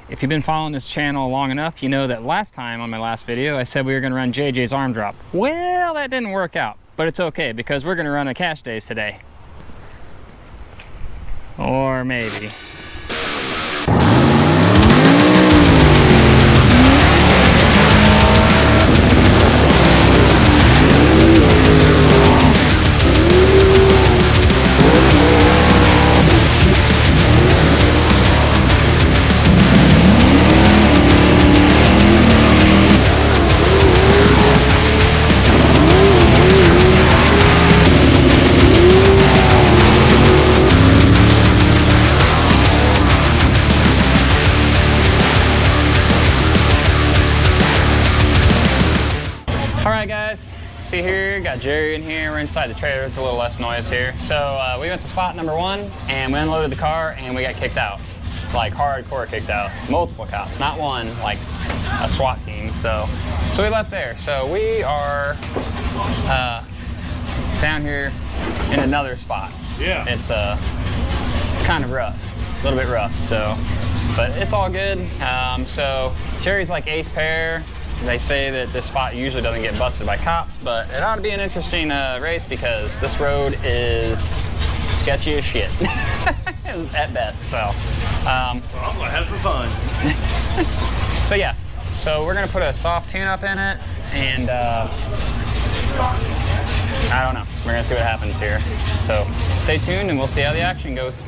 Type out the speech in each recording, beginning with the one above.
If you've been following this channel long enough, you know that last time on my last video I said we were going to run JJ's arm drop. Well, that didn't work out, but it's okay because we're going to run a cash days today. Or maybe. Alright guys, see here, got Jerry in here, we're inside the trailer, it's a little less noise here. So we went to spot number 1 and we unloaded the car and we got kicked out. Like hardcore kicked out. Multiple cops, not one, like a SWAT team. So we left there. So we are down here in another spot. Yeah. It's kind of rough, a little bit rough, so, but it's all good. So Jerry's like 8th pair. They say that this spot usually doesn't get busted by cops, but it ought to be an interesting race because this road is sketchy as shit at best. So, well, I'm gonna have some fun. So yeah, so we're gonna put a soft tune-up in it, and I don't know. We're gonna see what happens here. So stay tuned, and we'll see how the action goes.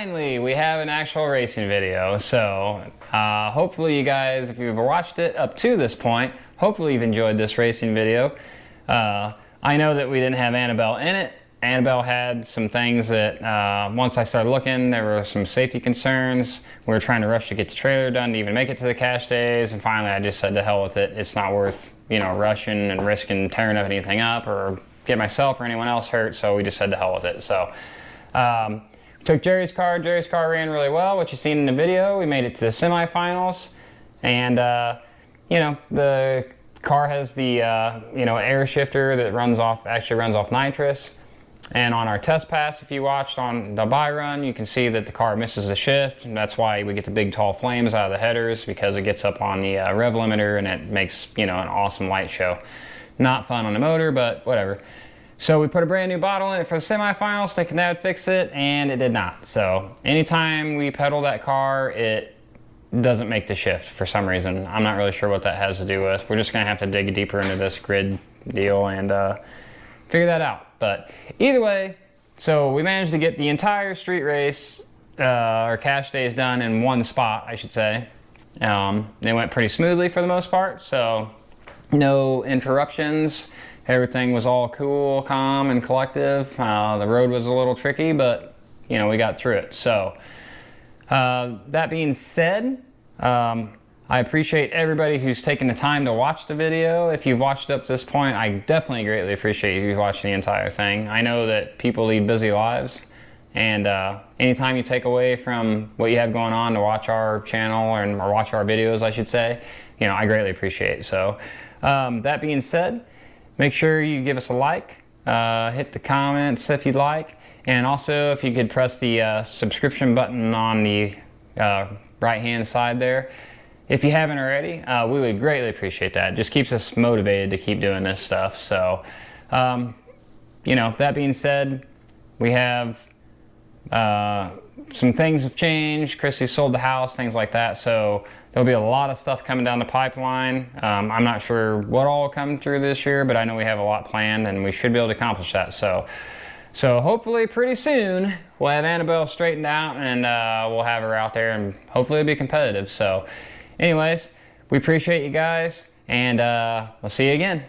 finally, we have an actual racing video. So hopefully you guys, if you've watched it up to this point, hopefully you've enjoyed this racing video. I know that we didn't have Annabelle in it. Annabelle had some things that once I started looking, there were some safety concerns. We were trying to rush to get the trailer done to even make it to the cash days, and finally I just said to hell with it. It's not worth, you know, rushing and risking tearing anything up or get myself or anyone else hurt, so we just said to hell with it. So took Jerry's car. Jerry's car ran really well, what you've seen in the video. We made it to the semifinals, and you know, the car has the you know, air shifter that actually runs off nitrous. And on our test pass, if you watched on the by run, you can see that the car misses the shift, and that's why we get the big tall flames out of the headers, because it gets up on the rev limiter and it makes, you know, an awesome light show. Not fun on the motor, but whatever. So we put a brand new bottle in it for the semifinals, thinking that would fix it, and it did not. So anytime we pedal that car, it doesn't make the shift for some reason. I'm not really sure what that has to do with. We're just gonna have to dig deeper into this grid deal and figure that out. But either way, so we managed to get the entire street race, or cash days, done in one spot, I should say. They went pretty smoothly for the most part, so no interruptions. Everything was all cool, calm, and collective. The road was a little tricky, but you know, we got through it. So that being said, I appreciate everybody who's taken the time to watch the video. If you've watched up to this point, I definitely greatly appreciate you watching the entire thing. I know that people lead busy lives, and anytime you take away from what you have going on to watch our channel, or watch our videos, I should say, you know, I greatly appreciate it. So that being said, make sure you give us a like, hit the comments if you'd like, and also if you could press the subscription button on the right hand side there. If you haven't already, we would greatly appreciate that. It just keeps us motivated to keep doing this stuff. So, you know, that being said, we have some things have changed. Chrissy sold the house, things like that. So there'll be a lot of stuff coming down the pipeline. I'm not sure what all will come through this year, but I know we have a lot planned, and we should be able to accomplish that. So hopefully pretty soon we'll have Annabelle straightened out, and we'll have her out there, and hopefully it'll be competitive. So anyways, we appreciate you guys, and we'll see you again.